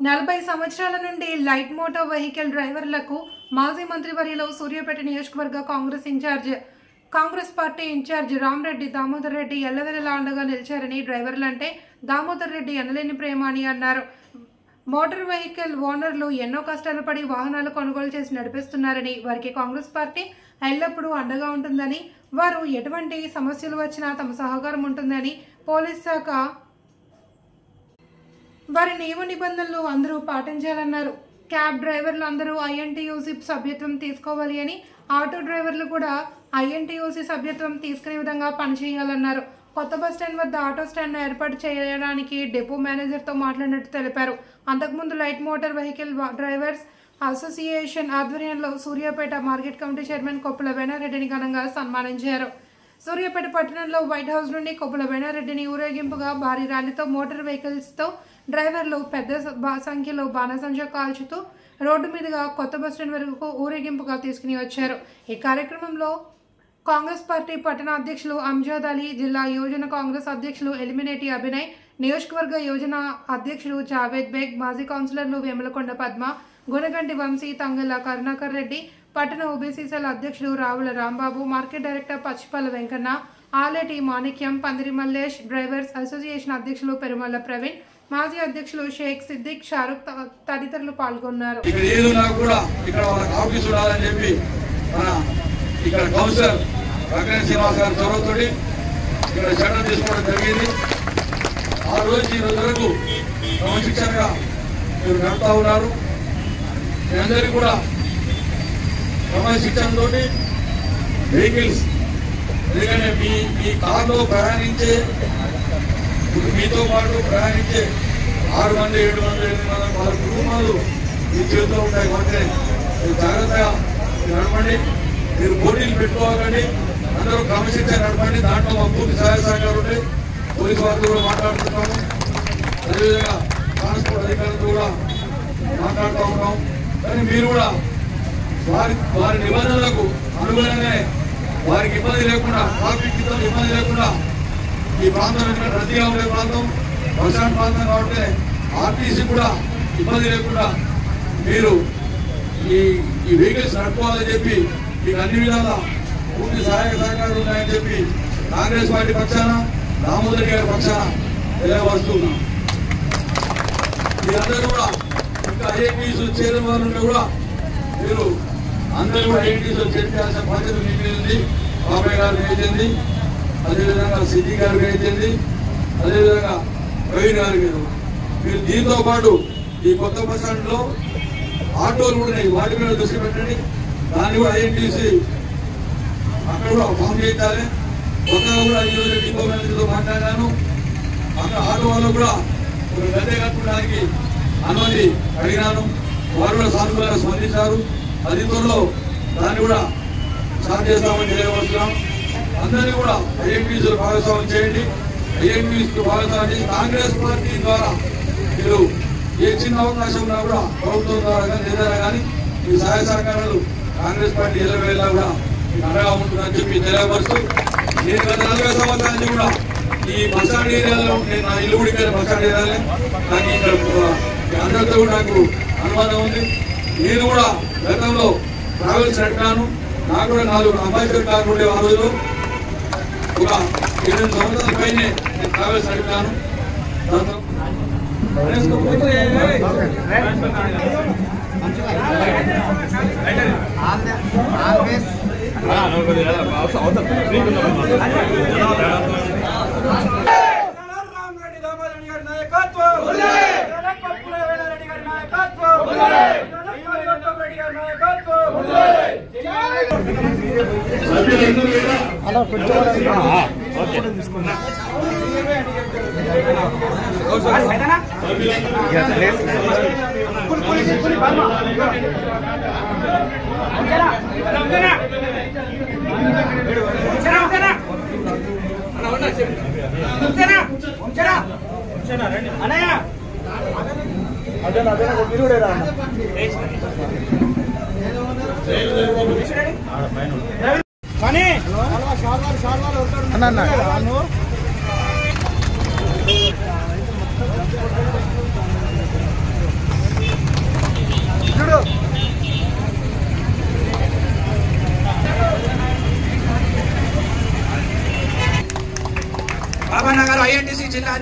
40 సంవత్సరాల నుండి light motor vehicle డ్రైవర్లకు మాజీ మంత్రివర్యులు సూర్యాపేట నియోజకవర్గ కాంగ్రెస్ పార్టీ ఇన్ఛార్జ్ రామరెడ్డి దామోదర్ రెడ్డి ఎల్లవెల్లలా అండగా నిలిచారని, డ్రైవర్లంటే దామోదర్ రెడ్డి ఎనలేని ప్రేమ అని అన్నారు. మోటార్ వెహికల్ ఓనర్లు ఎన్నో కష్టాలు పడి వాహనాలు కొనుగోలు చేసి నడిపిస్తున్నారని, వారికి కాంగ్రెస్ పార్టీ ఎల్లప్పుడూ అండగా ఉంటుందని, వారు ఎటువంటి సమస్యలు వచ్చినా తమ సహకారం ఉంటుందని, పోలీస్ శాఖ వారి నియమ నిబంధనలు అందరూ పాటించాలన్నారు. క్యాబ్ డ్రైవర్లు అందరూ ఐఎన్టీయూసీ సభ్యత్వం తీసుకోవాలి అని, ఆటో డ్రైవర్లు కూడా ఐఎన్టీయూసీ సభ్యత్వం తీసుకునే విధంగా పనిచేయాలన్నారు. కొత్త బస్టాండ్ వద్ద ఆటో స్టాండ్ను ఏర్పాటు చేయడానికి డిపో మేనేజర్తో మాట్లాడినట్టు తెలిపారు. అంతకుముందు light motor vehicle drivers association ఆధ్వర్యంలో Suryapet market committee chairman Koppula వేణారెడ్డిని ఘనంగా సన్మానించారు. సూర్యాపేట పట్టణంలో వైట్ హౌస్ నుండి కొప్పుల వేణారెడ్డిని ఊరేగింపుగా భారీ ర్యాలీతో మోటార్ వెహికల్స్తో డ్రైవర్లు పెద్ద సంఖ్యలో బాణసంచా కాల్చుతూ రోడ్డు మీదుగా కొత్త బస్టాండ్ వరకు ఊరేగింపుగా తీసుకుని వచ్చారు. ఈ కార్యక్రమంలో కాంగ్రెస్ పార్టీ పట్టణ అధ్యక్షులు అంజాద్ అలీ, జిల్లా యువజన కాంగ్రెస్ అధ్యక్షులు ఎలిమినేటి అభినయ్, నియోజకవర్గ యువజన అధ్యక్షులు జావేద్ బేగ్, మాజీ కౌన్సిలర్లు వేములకొండ పద్మ, గుణగంటి వంశీ, తంగెల కరుణాకర్ రెడ్డి, పట్టణ ఓబీసీసీల అధ్యక్షులు రావుల రాంబాబు, మార్కెట్ డైరెక్టర్ పచ్చిపల్ల వెంకన్న, ఆలేటి మాణిక్యం, పందిరి మల్లేష్, డ్రైవర్స్ అసోసియేషన్ అధ్యక్షులు పెరుమల్ల ప్రవీణ్, మాజీ అధ్యక్షులు షేక్ సిద్దిక్, షారుఖ్ తదితరులు పాల్గొన్నారు. చట్టం తీసుకోవడం జరిగింది. ఆ రోజు ఈ రోజు వరకు క్రమశిక్షణగా మీరు నడుపుతా ఉన్నారు. మీ అందరికీ కూడా క్రమశిక్షణతో వెహికల్స్, ఎందుకంటే మీ కార్లో ప్రయాణించే మీతో పాటు ప్రయాణించే 6 మంది 7 మంది 8 మంది వాళ్ళ కుటుంబాలు మీ చేతిలో ఉంటాయి. కాబట్టి మీరు జాగ్రత్తగా నడపండి. మీరు పోటీలు పెట్టుకోవాలండి. అందరూ క్రమశిక్షణ నడపండి. దాంట్లో మా పూర్తి సహాయ సహకారం ఉంటాయి. పోలీసు వారితో కూడా మాట్లాడుతున్నాము. అదేవిధంగా ట్రాన్స్పోర్ట్ అధికారులతో కూడా మాట్లాడుతూ ఉన్నాం. కానీ మీరు కూడా వారి నిబంధనలకు అనుగుణంగానే వారికి ఇబ్బంది లేకుండా, ట్రాఫిక్ ఇబ్బంది లేకుండా, ఈ ప్రాంతం రద్దీగా ఉండే ప్రాంతం బస్టాండ్ ప్రాంతం కాబట్టి ఆర్టీసీ కూడా ఇబ్బంది లేకుండా మీరు ఈ వెహికల్స్ నడుపుకోవాలని చెప్పి మీకు అన్ని విధాల పూర్తి సహాయక సహకారాలు ఉన్నాయని చెప్పి కాంగ్రెస్ పార్టీ పక్షాన, దామోదర్ గారి పక్షాన తెలియవస్తున్నాం. మీరందరూ కూడా ఇంకా ఐఎన్టీసీ చేరిన వారు కూడా మీరు అందరూ కూడా ఐఎన్టీసీలో చేర్చాల్సిన బాధ్యత మీకు ఉంది. బాబాయ్ గారికి అయితేంది, అదేవిధంగా సిద్ది గారికి అయితేంది, అదేవిధంగా ప్రవీణ్ గారికి. మీరు దీంతో పాటు ఈ కొత్త బస్టాండ్ లో ఆటోలు కూడా వాటి మీద దృష్టి పెట్టండి. దాన్ని కూడా ఐఎన్టీసీ అక్కడ కూడా ఫామ్ చేయించాలి. కొత్తగా కూడా ఈరోజు డిపో మేనేజర్తో మాట్లాడాను. అక్కడ ఆటో వాళ్ళు కూడా ఒక గద్దె కట్టుకోవడానికి అనుమతి అడిగినాను. వారు కూడా సానుకూలంగా స్పందించారు. అది త్వరలో దాన్ని కూడా స్టార్ట్ చేస్తామని తెలియవస్తున్నాం. అందరినీ కూడా ఐఎన్టీసీలో భాగస్వామ్యం చేయండి. ఐఎన్టీసీ భాగస్వామ్యం చేసి కాంగ్రెస్ పార్టీ ద్వారా మీరు ఏ చిన్న అవకాశం ఉన్నా కూడా ప్రభుత్వం ద్వారా కానీ ఏదైనా కానీ మీ సహాయ సహకారాలు కాంగ్రెస్ పార్టీ ఎల్లవేళలా కూడా అండగా ఉంటుందని చెప్పి తెలియపరుస్తూ, నేను గత 40 సంవత్సరాల నుంచి కూడా ఈ బస్టాండ్ ఏరియాలో, నేను నా ఇల్లు కూడా బస్టాండ్ ఏరియాలే, నాకు ఇక్కడ అందరితో కూడా నాకు అనుబంధం ఉంది. నేను కూడా గతంలో ట్రావెల్స్ నడిపాను. నాకు కూడా 4 అంబాసిడర్ కార్లు ఉండే ఆ రోజులో ఒక 8 సంవత్సరాల పైనే నేను ట్రావెల్స్ నడిపాను.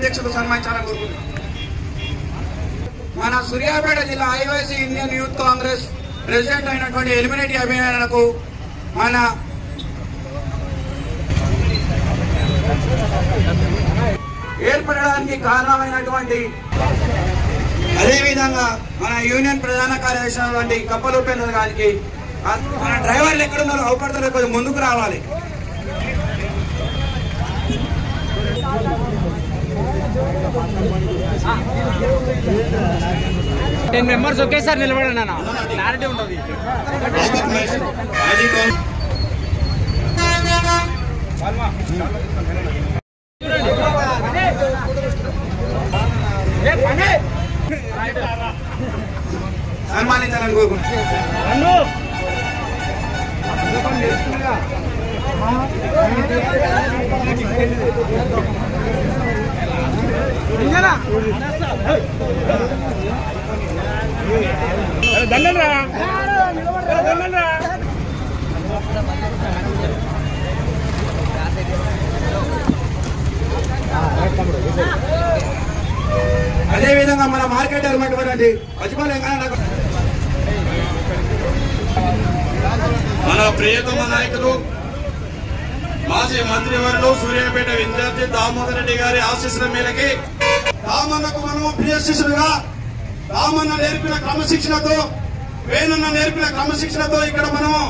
అధ్యక్షులు సన్మానించాలని కోరుకుంటున్నాం. మన సూర్యాపేట జిల్లా IYC Indian youth Congress president అయినటువంటి ఎలిమినేటి అభినయనకు మన ఏర్పడడానికి కారణమైనటువంటి అదేవిధంగా మన యూనియన్ ప్రధాన కార్యదర్శి అయినటువంటి కప్పల ఉపేంద్ర గారికి మన డ్రైవర్లు ఎక్కడున్నారో అవపడతలు కొంచెం ముందుకు రావాలి. టెన్ మెంబర్స్ ఒకేసారి నిలబడండి అన్న, క్లారిటీ ఉంటుంది. సన్మానించాలని కోరుకుంటున్నాను. అదేవిధంగా మన మార్కెట్ ఉన్నటువంటి మన ప్రియతమ నాయకులు మాజీ మంత్రివర్యులు సూర్యాపేట విద్యార్థి దామోదర్ రెడ్డి గారి ఆశీస్సుల మేరకి దామన్నకు మనము ప్రియ శిష్యులుగా దామన్న నేర్పిన క్రమశిక్షణతో వేణన్న నేర్పిన క్రమశిక్షణతో ఇక్కడ మనము